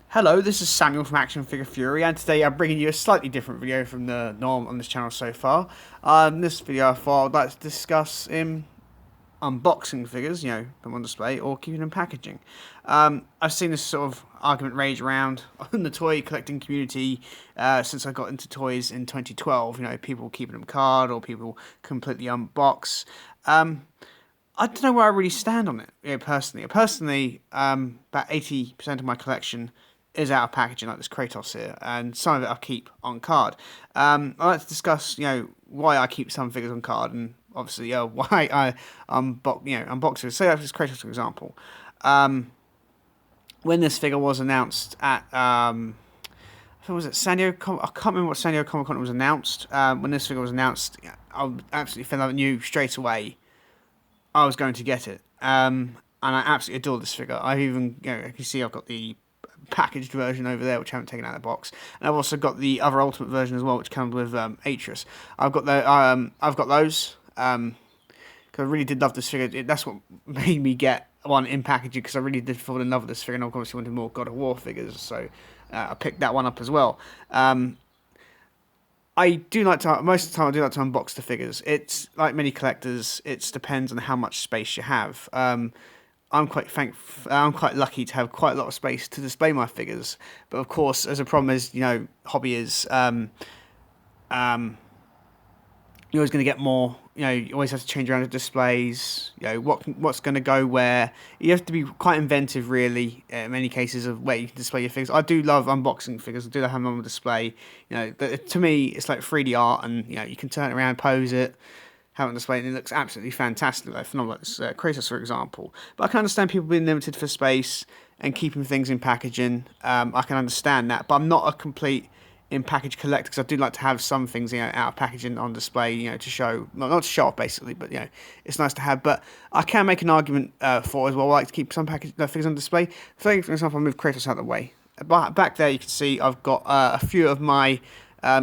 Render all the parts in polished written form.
Hello, this is Samuel from Action Figure Fury, and today I'm bringing you a slightly different video from the norm on this channel so far. In this video, I thought I'd like to discuss unboxing figures, put them on display, or keeping them packaging. I've seen this sort of argument rage around in the toy collecting community since I got into toys in 2012. People keeping them card or people completely unbox. I don't know where I really stand on it, personally. About 80% of my collection is out of packaging, like this Kratos here, and some of it I keep on card. I'd like to discuss, why I keep some figures on card, and obviously, why I unbox it. Say, like this Kratos, for example. When this figure was announced at, was it San Diego? I can't remember what San Diego Comic Con was announced. When this figure was announced, I absolutely felt like I knew straight away I was going to get it. And I absolutely adore this figure. I've even, you can see I've got the packaged version over there, which I haven't taken out of the box. And I've also got the other Ultimate version as well, which comes with Atreus. I've got those. Because I really did love this figure. That's what made me get one in packaging, because I really did fall in love with this figure, and I obviously wanted more God of War figures, so I picked that one up as well. I do like to, most of the time I do like to unbox the figures. It's like many collectors, it depends on how much space you have. I'm quite lucky to have quite a lot of space to display my figures, but of course, as a problem as hobby is, you're always going to get more. You always have to change around the displays. What's going to go where. You have to be quite inventive, really, in many cases, of where you can display your figures. I do love unboxing figures. I do love having them on display. To me, it's like 3D art, and you can turn it around, pose it, have it on display, and it looks absolutely fantastic, like phenomenal. Like this Kratos, for example. But I can understand people being limited for space and keeping things in packaging. I can understand that, but I'm not a complete in package collector, because I do like to have some things out of packaging on display, to show, not to show off basically, but it's nice to have. But I can make an argument for as well. I like to keep some figures on display. For example, I'll move Kratos out of the way. Back there, you can see I've got a few of my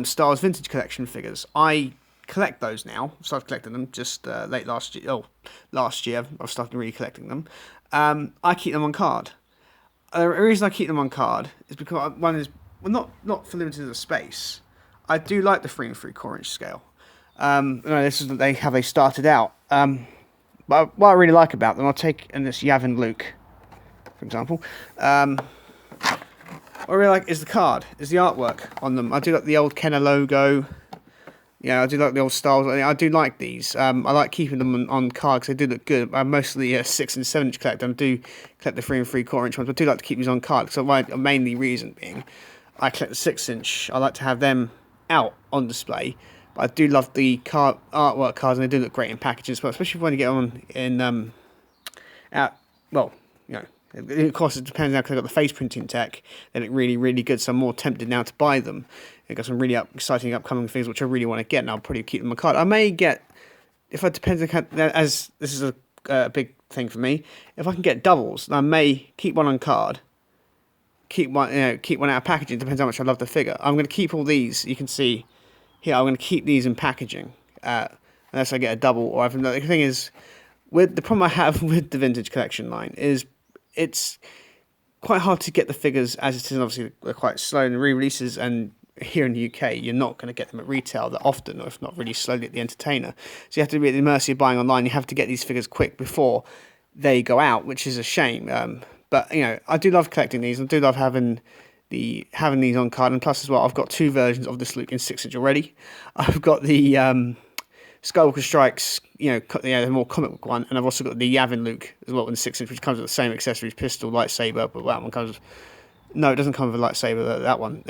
Star Wars Vintage Collection figures. I collect those now. I started collecting them just late last year. Last year I've started really collecting them. I keep them on card. The reason I keep them on card is because one is, well, not for limited of space. I do like the 3 3/4 inch scale. This is how they started out. But what I really like about them, I'll take in this Yavin Luke, for example. What I really like is the card, is the artwork on them. I do like the old Kenner logo. I do like the old styles. I do like these. I like keeping them on card because they do look good. I'm mostly a 6 and 7 inch collector. I do collect the 3 3/4 inch ones, but I do like to keep these on card. So my mainly reason being, I collect the 6 inch. I like to have them out on display. But I do love the card artwork cards, and they do look great in packaging as well, especially when you get on in out. Well, of course it depends now, because I've got the face printing tech. They look really, really good, so I'm more tempted now to buy them. I've got some really exciting upcoming things which I really want to get, and I'll probably keep them on card. I may get, if it depends on, as this is a big thing for me, if I can get doubles, I may keep one on card, keep one out of packaging. Depends how much I love the figure. I'm going to keep all these. You can see here, I'm going to keep these in packaging, unless I get a double. Or the thing is, with the problem I have with the vintage collection line is it's quite hard to get the figures as it is. Obviously, they're quite slow in re-releases, and here in the UK, you're not going to get them at retail that often, or if not really slowly at the Entertainer. So you have to be at the mercy of buying online. You have to get these figures quick before they go out, which is a shame. But I do love collecting these. I do love having these on card, and plus as well, I've got 2 versions of this Luke in 6 inch already. I've got the Skywalker Strikes, the more comic book one, and I've also got the Yavin Luke as well in 6 inch, which comes with the same accessories, pistol, lightsaber, but that one comes with, no, it doesn't come with a lightsaber. That one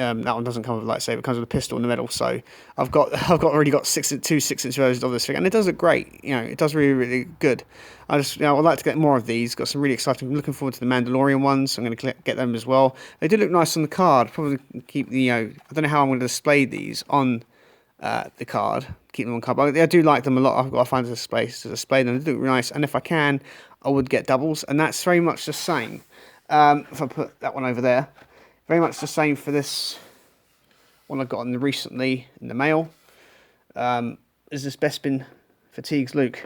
doesn't come with a lightsaber. It comes with a pistol in the middle. So I've already got 2 6 inch versions of this figure, and it does look great. It does really, really good. I just, I'd like to get more of these. Got some really exciting. I'm looking forward to the Mandalorian ones. I'm going to get them as well. They do look nice on the card. Probably keep the, I don't know how I'm going to display these on the card. Keep them on card. But I do like them a lot. I've got to find a space to display them. They look really nice. And if I can, I would get doubles, and that's very much the same. If I put that one over there, very much the same for this one I got recently in the mail. Is this Bespin Fatigues Luke.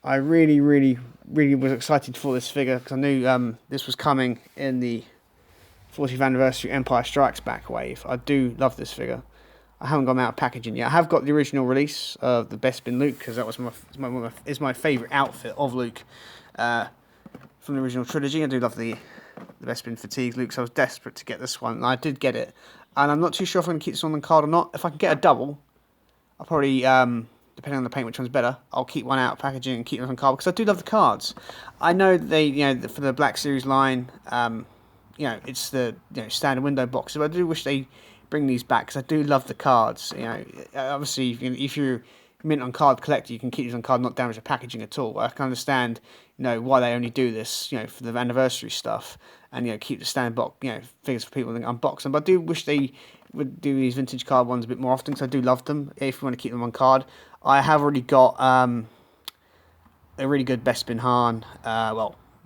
I really, really, really was excited for this figure, because I knew this was coming in the 40th anniversary Empire Strikes Back wave. I do love this figure. I haven't gone out of packaging yet. I have got the original release of the Bespin Luke, because that was my favourite outfit of Luke from the original trilogy. I do love the Bespin Fatigue Luke, so I was desperate to get this one, and I did get it. And I'm not too sure if I'm going to keep this on the card or not. If I can get a double, I'll probably, depending on the paint, which one's better, I'll keep one out of packaging and keep it on the card, because I do love the cards. I know they, for the Black Series line, it's the standard window boxes, but I do wish they bring these back, because I do love the cards. Obviously, if you're mint on card collector, you can keep these on card, not damage the packaging at all. I can understand, why they only do this, for the anniversary stuff, and keep the standard box, figures for people to unbox them. But I do wish they would do these vintage card ones a bit more often, because I do love them. If you want to keep them on card, I have already got a really good Bespin Han,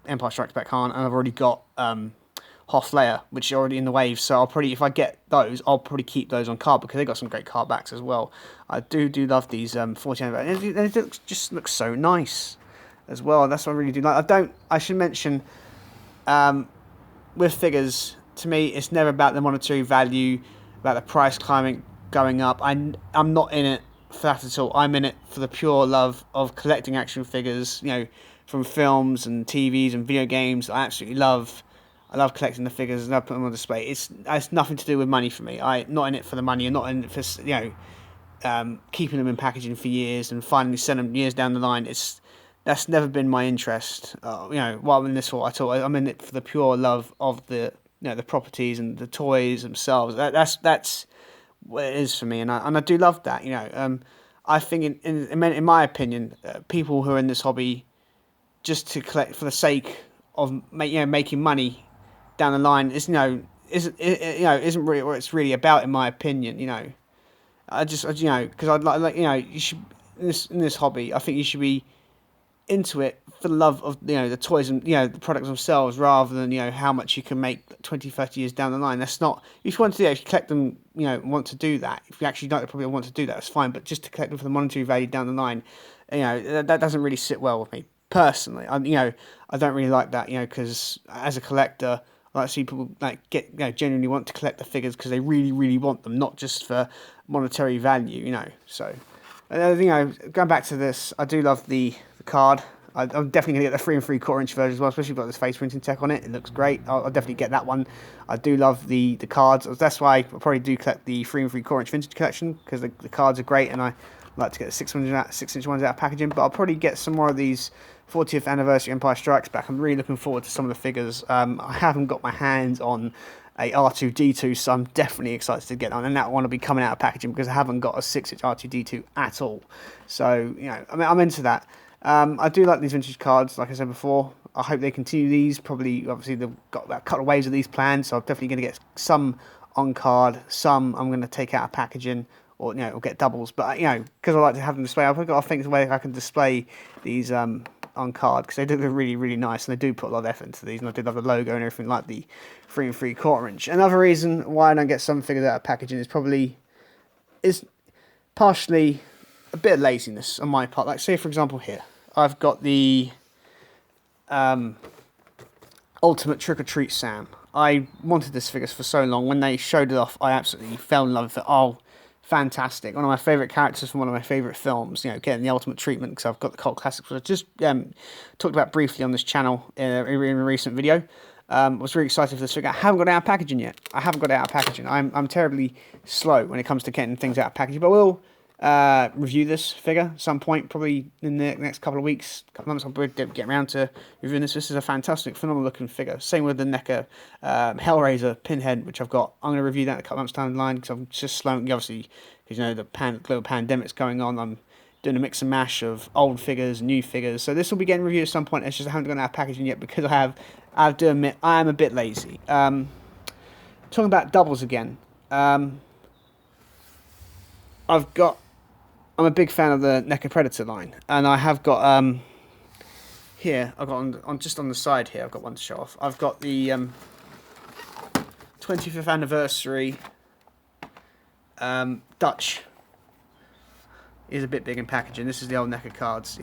Empire Strikes Back Han, and I've already got Hoth Leia, which are already in the wave. So I'll probably, if I get those, I'll probably keep those on card, because they got some great card backs as well. I do love these 40 anniversary, and it just looks so nice as well. That's what I really do like. I should mention, with figures, to me, it's never about the monetary value, about the price going up. I'm not in it for that at all. I'm in it for the pure love of collecting action figures, from films and TVs and video games. I absolutely love. I love collecting the figures, and I put them on display. It's nothing to do with money for me. I'm not in it for the money. I'm not in it for keeping them in packaging for years and finally selling them years down the line. That's never been my interest. What I'm in this for at all. I'm in it for the pure love of the the properties and the toys themselves. That's what it is for me, and I do love that. I think in my opinion, people who are in this hobby just to collect for the sake of making money down the line isn't really what it's really about, in my opinion. I just because I'd like you should in this hobby, I think you should be into it for the love of the toys and the products themselves, rather than how much you can make 20-30 years down the line. That's not, if you want to do that, if you collect them, want to do that, if you actually don't probably want to do that, that's fine. But just to collect them for the monetary value down the line, that doesn't really sit well with me personally. I don't really like that, because as a collector, I like to see people genuinely want to collect the figures because they really, really want them, not just for monetary value, So, going back to this, I do love the card. I'm definitely going to get the 3 3/4 inch version as well, especially if you've got this face printing tech on it. It looks great. I'll definitely get that one. I do love the cards. That's why I probably do collect the 3 3/4 inch vintage collection, because the cards are great, and I like to get the 6-inch ones out of packaging. But I'll probably get some more of these 40th anniversary Empire Strikes Back. I'm really looking forward to some of the figures. I haven't got my hands on a R2-D2, so I'm definitely excited to get on, and that one will be coming out of packaging, because I haven't got a 6-inch R2-D2 at all. So I'm into that. I do like these vintage cards, like I said before. I hope they continue these. Obviously they've got a couple of waves of these planned, so I'm definitely going to get some on card, some I'm going to take out of packaging, or or get doubles. But because I like to have them display, I've got to think of a way I can display these on card, because they do look really, really nice, and they do put a lot of effort into these, and I do love the logo and everything, like the 3 3/4 inch. Another reason why I don't get some figures out of packaging is partially a bit of laziness on my part. Like, say for example here, I've got the Ultimate Trick or Treat Sam. I wanted this figure for so long. When they showed it off, I absolutely fell in love with it. Oh, fantastic. One of my favourite characters from one of my favourite films, getting the ultimate treatment, because I've got the cult classics, which I just talked about briefly on this channel in a recent video. I was really excited for this figure. I haven't got it out of packaging yet. I'm terribly slow when it comes to getting things out of packaging, but we'll review this figure at some point, probably in the next couple of weeks, couple of months. I'll probably get around to reviewing this. This is a fantastic, phenomenal looking figure. Same with the NECA Hellraiser Pinhead, which I've got. I'm going to review that in a couple of months down the line, because I'm just slowing, obviously, because the global pandemic's going on. I'm doing a mix and mash of old figures, new figures. So this will be getting reviewed at some point. It's just I haven't gone out of packaging yet, because I have to admit I am a bit lazy. Talking about doubles again. I'm a big fan of the NECA Predator line, and I have got here. I've got on just on the side here. I've got one to show off. I've got the 25th anniversary Dutch. Is a bit big in packaging. This is the old NECA cards.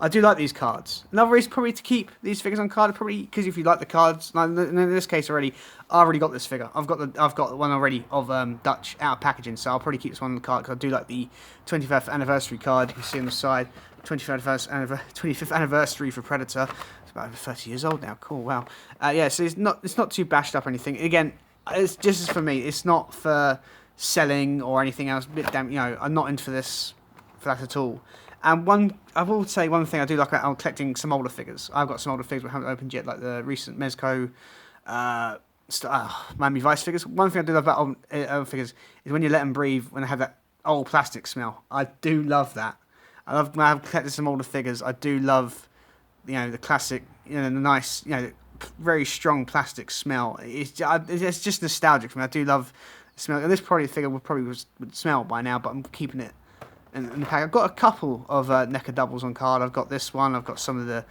I do like these cards. Another reason probably to keep these figures on card, probably because if you like the cards, like in this case already, I already got this figure. I've got one already of Dutch out of packaging, so I'll probably keep this one on the card because I do like the 25th anniversary card. You can see on the side, 25th anniversary for Predator. It's about over 30 years old now. Cool, wow. Yeah, so it's not too bashed up or anything. Again, it's just as for me. It's not for selling or anything else. I'm not into this for that at all. And I will say one thing I do like about I'm collecting some older figures. I've got some older figures we haven't opened yet, like the recent Mezco, Miami Vice figures. One thing I do love about old figures is when you let them breathe, when they have that old plastic smell. I do love that. I love when I've collected some older figures. I do love, the classic, the nice, very strong plastic smell. It's just nostalgic for me. I do love the smell. And this figure would smell by now, but I'm keeping it in the pack. I've got a couple of NECA doubles on card. I've got this one. I've got some of the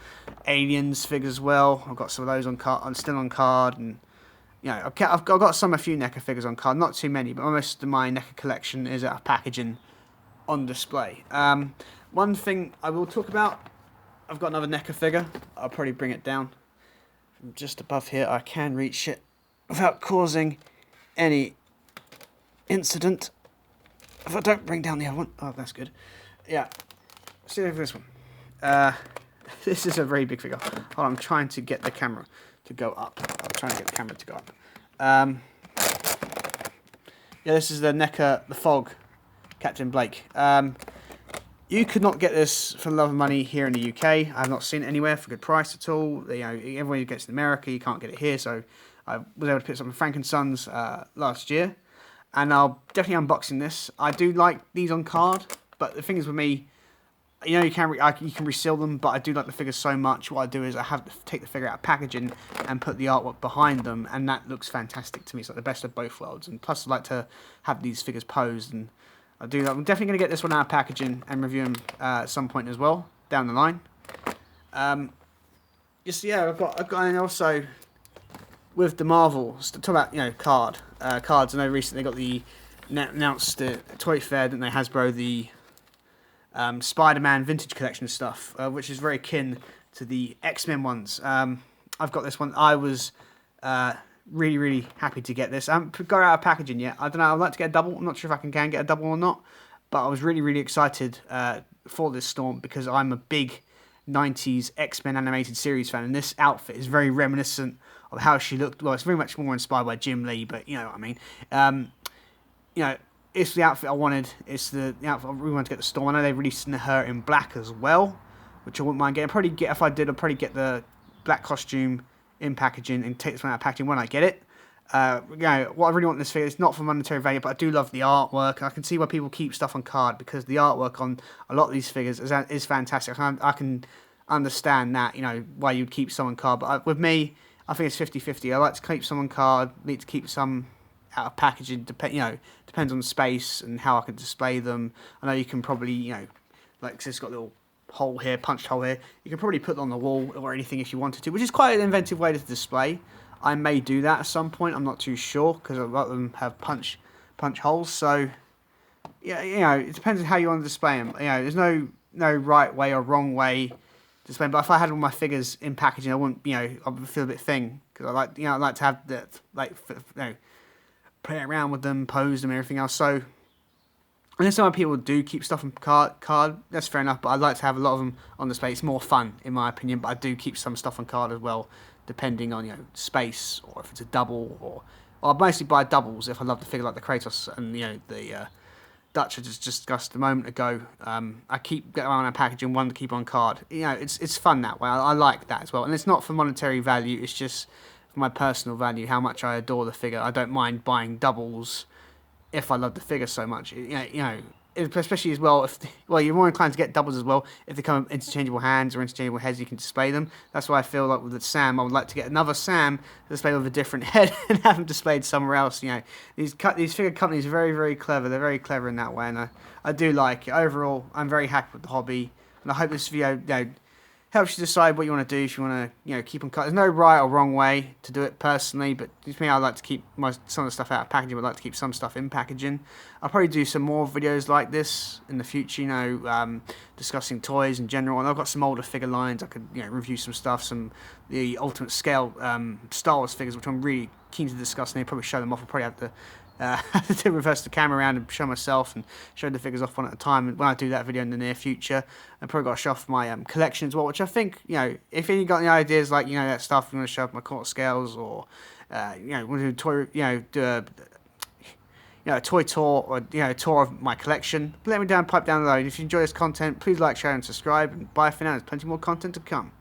Aliens figures as well. I've got some of those on card. I'm still on card, and I've got a few NECA figures on card. Not too many, but most of my NECA collection is out of packaging on display. One thing I will talk about. I've got another NECA figure. I'll probably bring it down from just above here. I can reach it without causing any incident. If I don't bring down the other one. Oh, that's good. Yeah. See over this one. This is a very big figure. Hold on, I'm trying to get the camera to go up. Yeah, this is the NECA, the Fog, Captain Blake. You could not get this for the love of money here in the UK. I've not seen it anywhere for a good price at all. Everyone who gets in America, you can't get it here. So I was able to pick something from Frank & Sons last year. And I'll definitely unboxing this. I do like these on card, but the thing is with me, you can reseal them, but I do like the figures so much. What I do is I have to take the figure out of packaging and put the artwork behind them, and that looks fantastic to me. It's like the best of both worlds. And plus, I like to have these figures posed, and I do that. I'm definitely going to get this one out of packaging and review them at some point as well down the line. I've got, and also with the Marvels, to talk about cards. I know recently they got the announced Toy Fair, didn't they? Hasbro, the Spider-Man vintage collection stuff, which is very akin to the X-Men ones. I've got this one. I was really, really happy to get this. I haven't got it out of packaging yet. I don't know. I'd like to get a double. I'm not sure if I can get a double or not, but I was really, really excited for this storm because I'm a big 90s X-Men animated series fan, and this outfit is very reminiscent of how she looked. Well, it's very much more inspired by Jim Lee, but you know what I mean. It's the outfit I wanted. It's the outfit I really wanted to get the Storm. I know they released her in black as well, which I wouldn't mind getting. If I did, I'd probably get the black costume in packaging and take this one out of packaging when I get it. What I really want in this figure is not for monetary value, but I do love the artwork. I can see why people keep stuff on card because the artwork on a lot of these figures is fantastic. I can understand that, why you'd keep some on card. But with me, I think it's 50-50. I like to keep some on card, need to keep some out of packaging. Depends on the space and how I can display them. I know you can probably, like it's got a little hole here, punched hole here. You can probably put it on the wall or anything if you wanted to, which is quite an inventive way to display. I may do that at some point. I'm not too sure because a lot of them have punch holes. So yeah, it depends on how you want to display them. There's no right way or wrong way to display them. But if I had all my figures in packaging, I wouldn't. I would feel a bit thin because I like to have that play around with them, pose them, and everything else. So, and some people do keep stuff on card. That's fair enough. But I'd like to have a lot of them on display. It's more fun, in my opinion. But I do keep some stuff on card as well, depending on space or if it's a double or I mostly buy doubles if I love the figure like the Kratos and the Dutch I just discussed a moment ago. I keep getting around packaging one to keep on card. It's fun that way. I like that as well, and it's not for monetary value. It's just for my personal value, how much I adore the figure. I don't mind buying doubles if I love the figure so much. Especially as well you're more inclined to get doubles as well if they come interchangeable hands or interchangeable heads. You can display them. That's why I feel like with the Sam, I would like to get another Sam to display with a different head and have them displayed somewhere else. These figure companies are very, very clever. They're very clever in that way, and I do like it. Overall, I'm very happy with the hobby, and I hope this video helps you decide what you want to do. If you want to, keep them cut. There's no right or wrong way to do it personally, but to me, I like to keep some of the stuff out of packaging. But I like to keep some stuff in packaging. I'll probably do some more videos like this in the future. Discussing toys in general. And I've got some older figure lines. I could, review some stuff, the ultimate scale Star Wars figures, which I'm really keen to discuss. And probably show them off. I'll probably have to. To reverse the camera around and show myself and show the figures off one at a time. And when I do that video in the near future, I've probably got to show off my collection as well, which I think, if you got any ideas like, that stuff, you want to show off my quarter scales or, want to do a toy, a toy tour or, a tour of my collection, let me pipe down below. And if you enjoy this content, please like, share and subscribe. And bye for now, there's plenty more content to come.